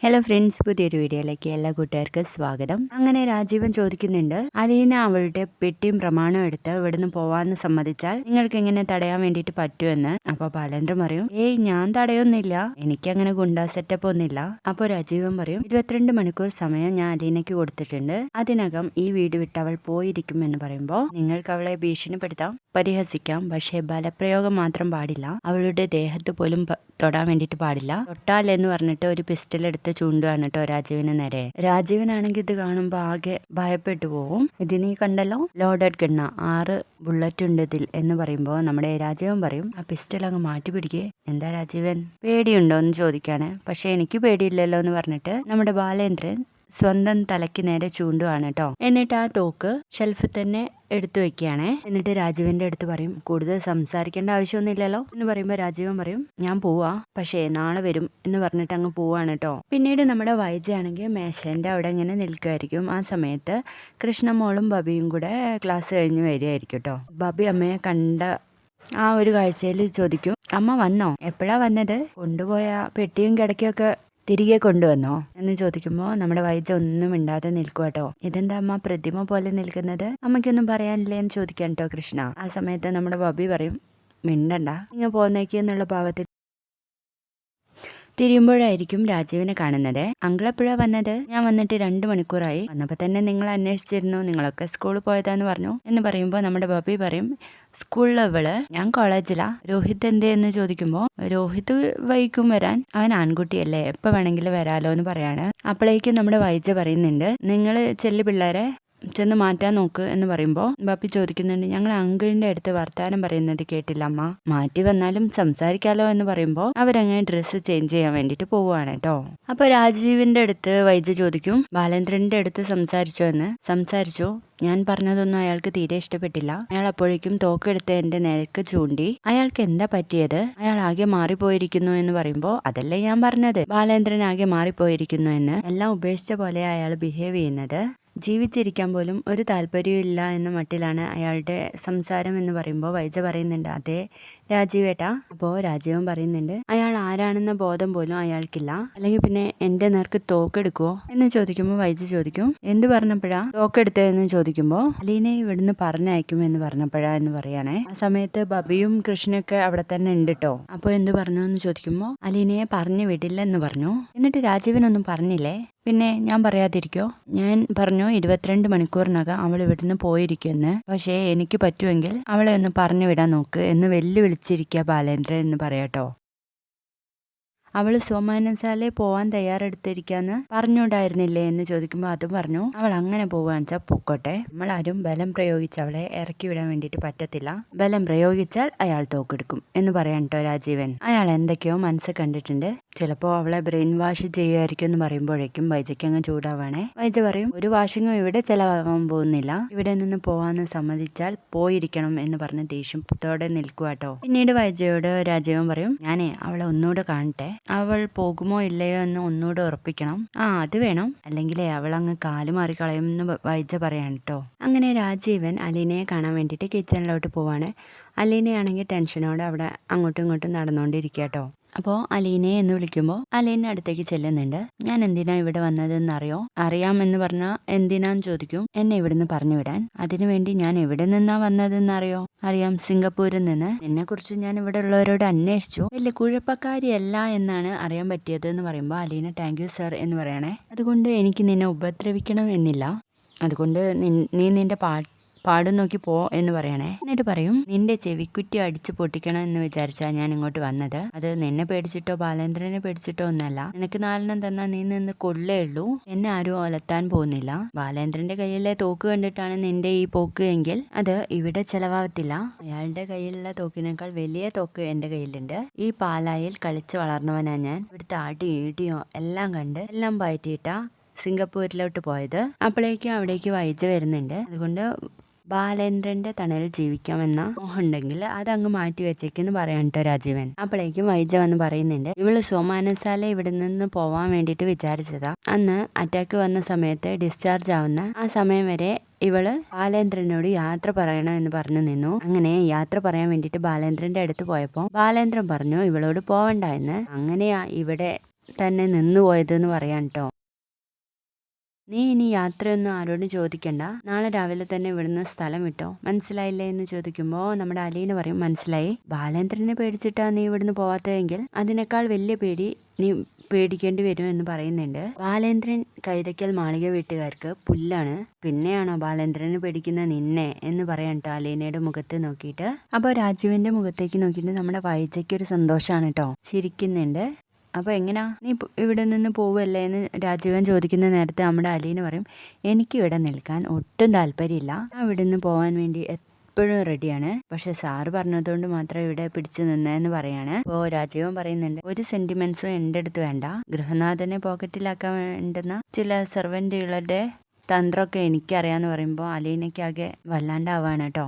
Hello friends, പുതിയൊരു വീഡിയോയിലേക്ക് എല്ലാ കൂട്ടുകാർക്കും സ്വാഗതം. അങ്ങനെ രാജീവൻ ചോദിക്കുന്നുണ്ട്, അലീന അവളുടെ പെട്ടിയും പ്രമാണവും എടുത്ത് ഇവിടുന്ന് പോവാന്ന് സമ്മതിച്ചാൽ നിങ്ങൾക്ക് എങ്ങനെ തടയാൻ വേണ്ടിയിട്ട് പറ്റുമെന്ന്. അപ്പൊ ബാലേന്ദ്രൻ പറയും, ഞാൻ തടയൊന്നുമില്ല, എനിക്കങ്ങനെ ഗുണ്ടാ സെറ്റപ്പ് ഒന്നുമില്ല. അപ്പൊ രാജീവൻ പറയും, 22 മണിക്കൂർ സമയം ഞാൻ അലീനയ്ക്ക് കൊടുത്തിട്ടുണ്ട്, അതിനകം ഈ വീട് വിട്ട് അവൾ പോയിരിക്കും എന്ന് പറയുമ്പോൾ, നിങ്ങൾക്ക് അവളെ ഭീഷണിപ്പെടുത്താം, പരിഹസിക്കാം, പക്ഷേ ബലപ്രയോഗം മാത്രം പാടില്ല, അവളുടെ ദേഹത്ത് പോലും തൊടാൻ വേണ്ടിയിട്ട് പാടില്ല. തൊട്ടാൽ എന്ന് പറഞ്ഞിട്ട് ഒരു പിസ്റ്റൽ എടുത്ത് ചൂണ്ടുകയാണ് കേട്ടോ രാജീവിന് നേരെ. രാജീവനാണെങ്കിൽ ഇത് കാണുമ്പോൾ ആകെ ഭയപ്പെട്ടു പോകും. ഇത് നീ കണ്ടല്ലോ, ലോഡഡ് ഗണ്ണ, 6 ബുള്ളറ്റ് ഉണ്ട് ഇതിൽ എന്ന് പറയുമ്പോൾ നമ്മുടെ രാജീവൻ പറയും, ആ പിസ്റ്റൽ അങ്ങ് മാറ്റി പിടിക്കേ. എന്താ രാജീവൻ, പേടിയുണ്ടോ എന്ന് ചോദിക്കാണ്. പക്ഷെ എനിക്ക് പേടിയില്ലല്ലോ എന്ന് പറഞ്ഞിട്ട് നമ്മുടെ ബാലേന്ദ്രൻ സ്വന്തം തലയ്ക്ക് നേരെ ചൂണ്ടുവാണ് കേട്ടോ. എന്നിട്ട് ആ തോക്ക് ഷെൽഫിൽ തന്നെ എടുത്തു വെക്കുകയാണേ. എന്നിട്ട് രാജീവന്റെ അടുത്ത് പറയും, കൂടുതൽ സംസാരിക്കേണ്ട ആവശ്യമൊന്നുമില്ലല്ലോ എന്ന് പറയുമ്പോൾ രാജീവൻ പറയും, ഞാൻ പോവാ, പക്ഷേ നാളെ വരും എന്ന് പറഞ്ഞിട്ട് അങ്ങ് പോവാണ് കേട്ടോ. പിന്നീട് നമ്മുടെ വൈജയാണെങ്കിൽ മേശന്റെ അവിടെ ഇങ്ങനെ നിൽക്കുമായിരിക്കും. ആ സമയത്ത് കൃഷ്ണമോളും ബബിയും കൂടെ ക്ലാസ് കഴിഞ്ഞ് വരികയായിരിക്കും കേട്ടോ. ബബി അമ്മയെ കണ്ട ആ ഒരു കാഴ്ചയിൽ ചോദിക്കും, അമ്മ വന്നോ, എപ്പോഴാ വന്നത്, കൊണ്ടുപോയ പെട്ടിയും കിടക്കയൊക്കെ തിരികെ കൊണ്ടുവന്നോ എന്ന് ചോദിക്കുമ്പോൾ നമ്മുടെ വൈജ ഒന്നും മിണ്ടാതെ നിൽക്കുക കേട്ടോ. ഇതെന്താ അമ്മ പ്രതിമ പോലെ നിൽക്കുന്നത്, അമ്മയ്ക്കൊന്നും പറയാനില്ലേ എന്ന് ചോദിക്കാൻ കേട്ടോ കൃഷ്ണ. ആ സമയത്ത് നമ്മുടെ ബബി പറയും, മിണ്ടണ്ട, ഇങ്ങ് പോന്നേക്ക് എന്നുള്ള ഭാവത്തിൽ തിരിയുമ്പോഴായിരിക്കും രാജീവിനെ കാണുന്നത്. അങ്കിൾ എപ്പോഴാ വന്നത്, ഞാൻ വന്നിട്ട് 2 മണിക്കൂറായി, വന്നപ്പോൾ തന്നെ നിങ്ങൾ അന്വേഷിച്ചിരുന്നു, നിങ്ങളൊക്കെ സ്കൂളിൽ പോയതാന്ന് പറഞ്ഞു എന്ന് പറയുമ്പോൾ നമ്മുടെ ബബി പറയും, സ്കൂളിൽ അവള്, ഞാൻ കോളേജിലാ. രോഹിത് എന്തേ എന്ന് ചോദിക്കുമ്പോൾ, രോഹിത് വൈകും വരാൻ, അവൻ ആൺകുട്ടിയല്ലേ, എപ്പോൾ വേണമെങ്കിലും വരാലോ എന്ന് പറയാണ്. അപ്പോഴേക്കും നമ്മുടെ വൈജ പറയുന്നുണ്ട്, നിങ്ങൾ ചെല്ലു പിള്ളേരെ ചെന്ന് മാറ്റാൻ നോക്ക് എന്ന് പറയുമ്പോൾ ബാപ്പി ചോദിക്കുന്നുണ്ട്, ഞങ്ങൾ അങ്കിളിന്റെ അടുത്ത് വർത്താനം പറയുന്നത് കേട്ടില്ല അമ്മ, മാറ്റി വന്നാലും സംസാരിക്കാലോ എന്ന് പറയുമ്പോൾ അവരങ്ങനെ ഡ്രസ്സ് ചേഞ്ച് ചെയ്യാൻ വേണ്ടിയിട്ട് പോവുകയാണ് കേട്ടോ. അപ്പൊ രാജീവിന്റെ അടുത്ത് വൈദ്യ ചോദിക്കും, ബാലേന്ദ്രന്റെ അടുത്ത് സംസാരിച്ചോ എന്ന്. സംസാരിച്ചു, ഞാൻ പറഞ്ഞതൊന്നും അയാൾക്ക് തീരെ ഇഷ്ടപ്പെട്ടില്ല. അയാൾ അപ്പോഴേക്കും തോക്കെടുത്ത് എന്റെ നേർക്ക് ചൂണ്ടി, അയാൾക്ക് എന്താ പറ്റിയത്, അയാൾ ആകെ മാറിപ്പോയിരിക്കുന്നു എന്ന് പറയുമ്പോൾ, അതല്ലേ ഞാൻ പറഞ്ഞത്, ബാലേന്ദ്രൻ ആകെ മാറിപ്പോയിരിക്കുന്നു എന്ന്. എല്ലാം ഉപേക്ഷിച്ച പോലെ അയാൾ ബിഹേവ് ചെയ്യുന്നത്, ജീവിച്ചിരിക്കാൻ പോലും ഒരു താല്പര്യവും ഇല്ല എന്ന മട്ടിലാണ് അയാളുടെ സംസാരം എന്ന് പറയുമ്പോൾ വൈജ പറയുന്നുണ്ട്, അതെ രാജീവേട്ടാ. അപ്പോൾ രാജീവൻ പറയുന്നുണ്ട്, അയാൾ ആരാണെന്ന ബോധം പോലും അയാൾക്കില്ല, അല്ലെങ്കിൽ പിന്നെ എന്റെ നേർക്ക് തോക്കെടുക്കുവോ എന്ന് ചോദിക്കുമ്പോൾ വൈജ ചോദിക്കും, എന്ത് പറഞ്ഞപ്പോഴാ തോക്കെടുത്തതെന്ന് ചോദിക്കുമ്പോൾ, അലീനെ ഇവിടുന്ന് പറഞ്ഞയക്കും എന്ന് പറഞ്ഞപ്പോഴാ എന്ന് പറയാണേ. ആ സമയത്ത് ബബിയും കൃഷ്ണയൊക്കെ അവിടെ തന്നെ ഉണ്ട് കേട്ടോ. അപ്പോൾ എന്ത് പറഞ്ഞു എന്ന് ചോദിക്കുമ്പോൾ, അലീനയെ പറഞ്ഞു വിടില്ല എന്ന് പറഞ്ഞു. എന്നിട്ട് രാജീവനൊന്നും പറഞ്ഞില്ലേ, പിന്നെ ഞാൻ പറയാതിരിക്കോ, ഞാൻ പറഞ്ഞു 22 മണിക്കൂറിനകം അവൾ ഇവിടുന്ന് പോയിരിക്കുമെന്ന്, പക്ഷേ എനിക്ക് പറ്റുമെങ്കിൽ അവളെ ഒന്ന് പറഞ്ഞു വിടാൻ നോക്ക് എന്ന് വെല്ലുവിളിച്ചിരിക്കുക ബാലേന്ദ്രൻ എന്ന് പറയാട്ടോ. അവൾ സോമാനസാലെ പോവാൻ തയ്യാറെടുത്തിരിക്കാന്ന് പറഞ്ഞുണ്ടായിരുന്നില്ലേ എന്ന് ചോദിക്കുമ്പോൾ അതും പറഞ്ഞു, അവൾ അങ്ങനെ പോവാന്ന് വെച്ചാൽ പൊക്കോട്ടെ, നമ്മളാരും ബലം പ്രയോഗിച്ച് അവളെ ഇറക്കി വിടാൻ വേണ്ടിയിട്ട് പറ്റത്തില്ല, ബലം പ്രയോഗിച്ചാൽ അയാൾ തോക്കെടുക്കും എന്ന് പറയാൻ കേട്ടോ രാജീവൻ. അയാൾ എന്തൊക്കെയോ മനസ്സിൽ കണ്ടിട്ടുണ്ട്, ചിലപ്പോൾ അവളെ ബ്രെയിൻ വാഷ് ചെയ്യുമായിരിക്കും എന്ന് പറയുമ്പോഴേക്കും വൈജയ്ക്ക് അങ്ങ് ചൂടാവാണേ. വൈജ പറയും, ഒരു വാഷിങ്ങും ഇവിടെ ചെലവാകാൻ പോകുന്നില്ല, ഇവിടെ നിന്ന് പോവാന്ന് സമ്മതിച്ചാൽ പോയിരിക്കണം എന്ന് പറഞ്ഞ് ദേഷ്യത്തോടെ നിൽക്കുവാട്ടോ. പിന്നീട് വൈജയോട് രാജീവൻ പറയും, ഞാനേ അവളെ ഒന്നുകൂടെ കാണട്ടെ, അവൾ പോകുമോ ഇല്ലയോ എന്ന് ഒന്നുകൂടെ ഉറപ്പിക്കണം, അത് വേണം, അല്ലെങ്കിലേ അവൾ അങ്ങ് കാല് മാറിക്കളയും എന്ന് വൈജ പറയാൻ കേട്ടോ. അങ്ങനെ രാജീവൻ അലീനയെ കാണാൻ വേണ്ടിയിട്ട് കിച്ചണിലോട്ട് പോവാണ്. അലീനയാണെങ്കിൽ ടെൻഷനോടെ അവിടെ അങ്ങോട്ടും ഇങ്ങോട്ടും നടന്നുകൊണ്ടിരിക്കുക കേട്ടോ. അപ്പോൾ അലീനയെ എന്ന് വിളിക്കുമ്പോൾ അലീന അടുത്തേക്ക് ചെല്ലുന്നുണ്ട്. ഞാൻ എന്തിനാ ഇവിടെ വന്നതെന്ന് അറിയോ, അറിയാമെന്ന് പറഞ്ഞാൽ എന്തിനാന്ന് ചോദിക്കും. എന്നെ ഇവിടുന്ന് പറഞ്ഞു വിടാൻ. അതിനുവേണ്ടി ഞാൻ എവിടെ നിന്നാ വന്നതെന്ന് അറിയോ, അറിയാം, സിംഗപ്പൂരിൽ നിന്ന്. എന്നെ കുറിച്ച് ഞാൻ ഇവിടെ ഉള്ളവരോട് അന്വേഷിച്ചു, വലിയ കുഴപ്പക്കാരിയല്ല എന്നാണ് അറിയാൻ പറ്റിയത് എന്ന് പറയുമ്പോൾ അലീന താങ്ക് യു സർ എന്ന് പറയണേ. അതുകൊണ്ട് എനിക്ക് നിന്നെ ഉപദ്രവിക്കണം എന്നില്ല, അതുകൊണ്ട് നീ നിന്റെ പാടും നോക്കി പോ എന്ന് പറയണേ. എന്നിട്ട് പറയും, നിന്റെ ചെവിക്കുറ്റി അടിച്ചു പൊട്ടിക്കണം എന്ന് വിചാരിച്ചാ ഞാൻ ഇങ്ങോട്ട് വന്നത്, അത് നിന്നെ പേടിച്ചിട്ടോ ബാലേന്ദ്രനെ പേടിച്ചിട്ടോ ഒന്നല്ല, നിനക്ക് 4 തന്നാ നീ നിന്ന് കൊള്ളേ ഉള്ളൂ, എന്നെ ആരും ഒലത്താൻ പോകുന്നില്ല. ബാലേന്ദ്രന്റെ കയ്യിലെ തോക്ക് കണ്ടിട്ടാണ് നിന്റെ ഈ പോക്ക് എങ്കിൽ അത് ഇവിടെ ചെലവാകത്തില്ല, അയാളുടെ കയ്യിലുള്ള തോക്കിനേക്കാൾ വലിയ തോക്ക് എന്റെ കയ്യിലുണ്ട്. ഈ പാലായിൽ കളിച്ച് വളർന്നവനാ ഞാൻ, ഇവിടുത്തെ അടിയും ഇടിയോ എല്ലാം കണ്ട് എല്ലാം പയറ്റിയിട്ടാ സിംഗപ്പൂരിലോട്ട് പോയത്. അപ്പോഴേക്കും അവിടേക്ക് വൈജ വരുന്നുണ്ട്. അതുകൊണ്ട് ബാലേന്ദ്രന്റെ തണലിൽ ജീവിക്കാമെന്ന മോഹമുണ്ടെങ്കിൽ അതങ്ങ് മാറ്റി വെച്ചേക്കെന്ന് പറയാൻ കേട്ടോ രാജീവൻ. അപ്പോഴേക്കും വൈജ വന്ന് പറയുന്നുണ്ട്, ഇവള് സോമാനസാല ഇവിടെ നിന്ന് പോവാൻ വേണ്ടിയിട്ട് വിചാരിച്ചതാ, അന്ന് അറ്റാക്ക് വന്ന സമയത്ത് ഡിസ്ചാർജ് ആവുന്ന ആ സമയം വരെ ഇവള് ബാലേന്ദ്രനോട് യാത്ര പറയണം എന്ന് പറഞ്ഞു നിന്നു. അങ്ങനെ യാത്ര പറയാൻ വേണ്ടിയിട്ട് ബാലേന്ദ്രന്റെ അടുത്ത് പോയപ്പോൾ ബാലേന്ദ്രൻ പറഞ്ഞു ഇവളോട് പോവണ്ട എന്ന്. അങ്ങനെയാ ഇവിടെ തന്നെ നിന്നുപോയതെന്ന് പറയാൻ കേട്ടോ. നീ ഇനി യാത്രയൊന്നും ആരോടും ചോദിക്കണ്ട, നാളെ രാവിലെ തന്നെ ഇവിടുന്ന് സ്ഥലം വിട്ടോ, മനസ്സിലായില്ലേ എന്ന് ചോദിക്കുമ്പോൾ നമ്മുടെ അലീന പറയും മനസ്സിലായി. ബാലേന്ദ്രനെ പേടിച്ചിട്ടാ നീ ഇവിടുന്ന് പോവാത്തതെങ്കിൽ അതിനേക്കാൾ വലിയ പേടി നീ പേടിക്കേണ്ടി വരും എന്ന് പറയുന്നുണ്ട്. ബാലേന്ദ്രൻ കൈതയ്ക്കൽ മാളിക വീട്ടുകാർക്ക് പുല്ലാണ്, പിന്നെയാണോ ബാലേന്ദ്രന് പേടിക്കുന്ന നിന്നെ എന്ന് പറയാൻ കേട്ടോ അലീനയുടെ മുഖത്ത് നോക്കിയിട്ട്. അപ്പോൾ രാജീവിന്റെ മുഖത്തേക്ക് നോക്കിയിട്ട് നമ്മുടെ വൈജയ്ക്ക് ഒരു സന്തോഷമാണ് കേട്ടോ, ചിരിക്കുന്നുണ്ട്. അപ്പോൾ എങ്ങനാ നീ ഇവിടെ നിന്ന് പോവല്ലേ എന്ന് രാജീവൻ ചോദിക്കുന്ന നേരത്തെ നമ്മുടെ അലീന പറയും എനിക്കിവിടെ നിൽക്കാൻ ഒട്ടും താല്പര്യമില്ല, ഞാൻ ഇവിടെ നിന്ന് പോകാൻ വേണ്ടി എപ്പോഴും റെഡിയാണ്, പക്ഷെ സാറ് പറഞ്ഞതുകൊണ്ട് മാത്രം ഇവിടെ പിടിച്ചു നിന്നതെന്ന് പറയാണ്. അപ്പോൾ രാജീവൻ പറയുന്നുണ്ട് ഒരു സെന്റിമെന്റ്സും എൻ്റെ അടുത്ത് വേണ്ട, ഗൃഹനാഥനെ പോക്കറ്റിലാക്കാൻ വേണ്ടുന്ന ചില സെർവൻറ്റുകളുടെ തന്ത്രമൊക്കെ എനിക്കറിയാമെന്ന് പറയുമ്പോൾ അലീനയ്ക്കാകെ വല്ലാണ്ടാവാണ് കേട്ടോ.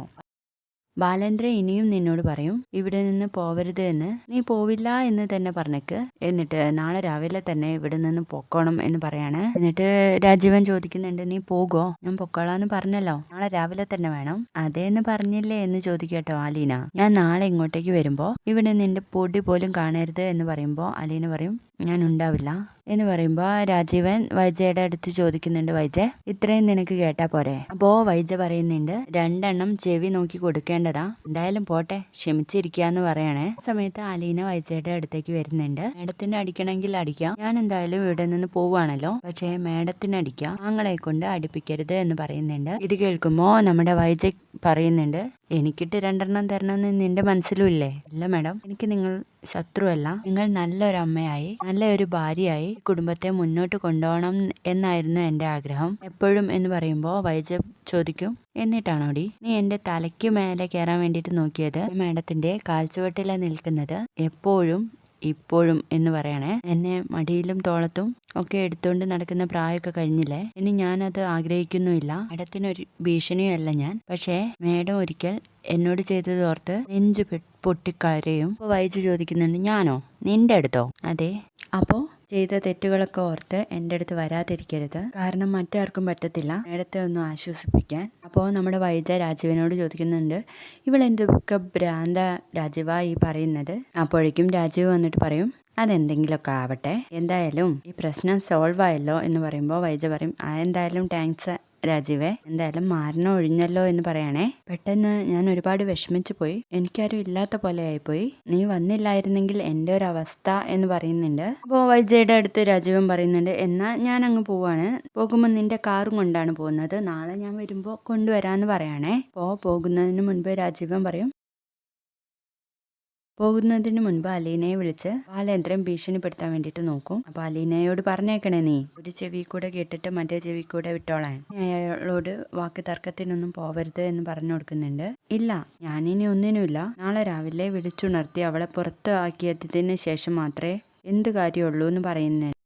ബാലേന്ദ്രൻ ഇനിയും നിന്നോട് പറയും ഇവിടെ നിന്ന് പോവരുത് എന്ന്, നീ പോവില്ല എന്ന് തന്നെ പറഞ്ഞേക്ക്, എന്നിട്ട് നാളെ രാവിലെ തന്നെ ഇവിടെ നിന്ന് പൊക്കോണം എന്ന് പറയാണ്. എന്നിട്ട് രാജീവൻ ചോദിക്കുന്നുണ്ട് നീ പോകോ, ഞാൻ പൊക്കോളാന്ന് പറഞ്ഞല്ലോ, നാളെ രാവിലെ തന്നെ വേണം. അതേന്ന് പറഞ്ഞില്ലേ എന്ന് ചോദിക്കട്ടോ അലീന. ഞാൻ നാളെ ഇങ്ങോട്ടേക്ക് വരുമ്പോ ഇവിടെ നിന്റെ പൊടി പോലും കാണരുത് എന്ന് പറയുമ്പോൾ അലീന പറയും ഞാൻ ഉണ്ടാവില്ല എന്ന് പറയുമ്പോൾ രാജീവൻ വൈജയുടെ അടുത്ത് ചോദിക്കുന്നുണ്ട് വൈജ ഇത്രയും നിനക്ക് കേട്ടാ പോരെ. അപ്പോ വൈജ പറയുന്നുണ്ട് 2 ചെവി നോക്കി കൊടുക്കേണ്ടതാ, എന്തായാലും പോട്ടെ ക്ഷമിച്ചിരിക്കാന്ന് പറയണേ. സമയത്ത് അലീന വൈജയുടെ അടുത്തേക്ക് വരുന്നുണ്ട്. മേഡത്തിന് അടിക്കണമെങ്കിൽ അടിക്കാം, ഞാൻ എന്തായാലും ഇവിടെ നിന്ന് പോവാണല്ലോ, പക്ഷേ മേഡത്തിന് അടിക്കാം, ആങ്ങളെ കൊണ്ട് അടുപ്പിക്കരുത് എന്ന് പറയുന്നുണ്ട്. ഇത് കേൾക്കുമ്പോ നമ്മുടെ വൈജ പറയുന്നുണ്ട് എനിക്കിട്ട് 2 തരണമെന്ന് നിന്റെ മനസ്സിലും ഇല്ലേ? ഇല്ല മാഡം, എനിക്ക് നിങ്ങൾ ശത്രുവല്ല, നിങ്ങൾ നല്ലൊരു അമ്മയായി നല്ലൊരു ഭാര്യയായി കുടുംബത്തെ മുന്നോട്ട് കൊണ്ടുപോകണം എന്നായിരുന്നു എൻ്റെ ആഗ്രഹം എപ്പോഴും എന്ന് പറയുമ്പോൾ വൈജ ചോദിക്കും എന്നിട്ടാണോടി നീ എൻ്റെ തലയ്ക്ക് മേലെ കയറാൻ വേണ്ടിയിട്ട് നോക്കിയത്? മാഡത്തിന്റെ കാൽച്ചുവട്ടിലാണ് നിൽക്കുന്നത് എപ്പോഴും ഇപ്പോഴും എന്ന് പറയണേ. എന്നെ മടിയിലും തോളത്തും ഒക്കെ എടുത്തുകൊണ്ട് നടക്കുന്ന പ്രായമൊക്കെ കഴിഞ്ഞില്ലേ, ഇനി ഞാനത് ആഗ്രഹിക്കുന്നുമില്ല, മാഡത്തിനൊരു ഭീഷണിയല്ല ഞാൻ, പക്ഷേ മാഡം ഒരിക്കൽ എന്നോട് ചെയ്തത് ഓർത്ത് നെഞ്ചു പൊട്ടിക്കരയും. അപ്പോൾ വൈജു ചോദിക്കുന്നുണ്ട് ഞാനോ, നിന്റെ അടുത്തോ? അതെ. അപ്പോൾ ചെയ്ത തെറ്റുകളൊക്കെ ഓർത്ത് എൻ്റെ അടുത്ത് വരാതിരിക്കരുത്, കാരണം മറ്റാർക്കും പറ്റത്തില്ല മാഡത്തെ ഒന്ന് ആശ്വസിപ്പിക്കാൻ. അപ്പോൾ നമ്മുടെ വൈജ രാജീവനോട് ചോദിക്കുന്നുണ്ട് ഇവളെന്തൊക്കെ ഭ്രാന്ത രാജീവ ഈ പറയുന്നത്? അപ്പോഴേക്കും രാജീവ് വന്നിട്ട് പറയും അതെന്തെങ്കിലുമൊക്കെ ആവട്ടെ, എന്തായാലും ഈ പ്രശ്നം സോൾവ് ആയല്ലോ എന്ന് പറയുമ്പോൾ വൈജ പറയും എന്തായാലും താങ്ക്സ് രാജീവേ, എന്തായാലും മാരണം ഒഴിഞ്ഞല്ലോ എന്ന് പറയണേ. പെട്ടെന്ന് ഞാൻ ഒരുപാട് വിഷമിച്ചു പോയി, എനിക്കാരും ഇല്ലാത്ത പോലെ ആയിപ്പോയി, നീ വന്നില്ലായിരുന്നെങ്കിൽ എൻ്റെ ഒരു അവസ്ഥ എന്ന് പറയുന്നുണ്ട്. അപ്പോൾ വൈജയുടെ അടുത്ത് രാജീവൻ പറയുന്നുണ്ട് എന്നാ ഞാൻ അങ്ങ് പോവാണ്, പോകുമ്പോൾ നിന്റെ കാറും കൊണ്ടാണ് പോകുന്നത്, നാളെ ഞാൻ വരുമ്പോൾ കൊണ്ടുവരാന്ന് പറയണേ. അപ്പോൾ പോകുന്നതിന് മുൻപ് രാജീവൻ പറയും പോകുന്നതിന് മുൻപ് അലീനയെ വിളിച്ച് ബാലേന്ദ്രൻ ഭീഷണിപ്പെടുത്താൻ വേണ്ടിയിട്ട് നോക്കും. അപ്പോൾ അലീനയോട് പറഞ്ഞേക്കണേ നീ ഒരു ചെവി കൂടെ കേട്ടിട്ട് മറ്റേ ചെവി കൂടെ വിട്ടോളാൻ, അയാളോട് വാക്ക് തർക്കത്തിനൊന്നും പോവരുത് എന്ന് പറഞ്ഞു കൊടുക്കുന്നുണ്ട്. ഇല്ല ഞാനിനി ഒന്നിനുമില്ല, നാളെ രാവിലെ വിളിച്ചുണർത്തി അവളെ പുറത്ത് ആക്കിയതിന് ശേഷം മാത്രമേ എന്ത് കാര്യമുള്ളൂ എന്ന് പറയുന്നുണ്ട്.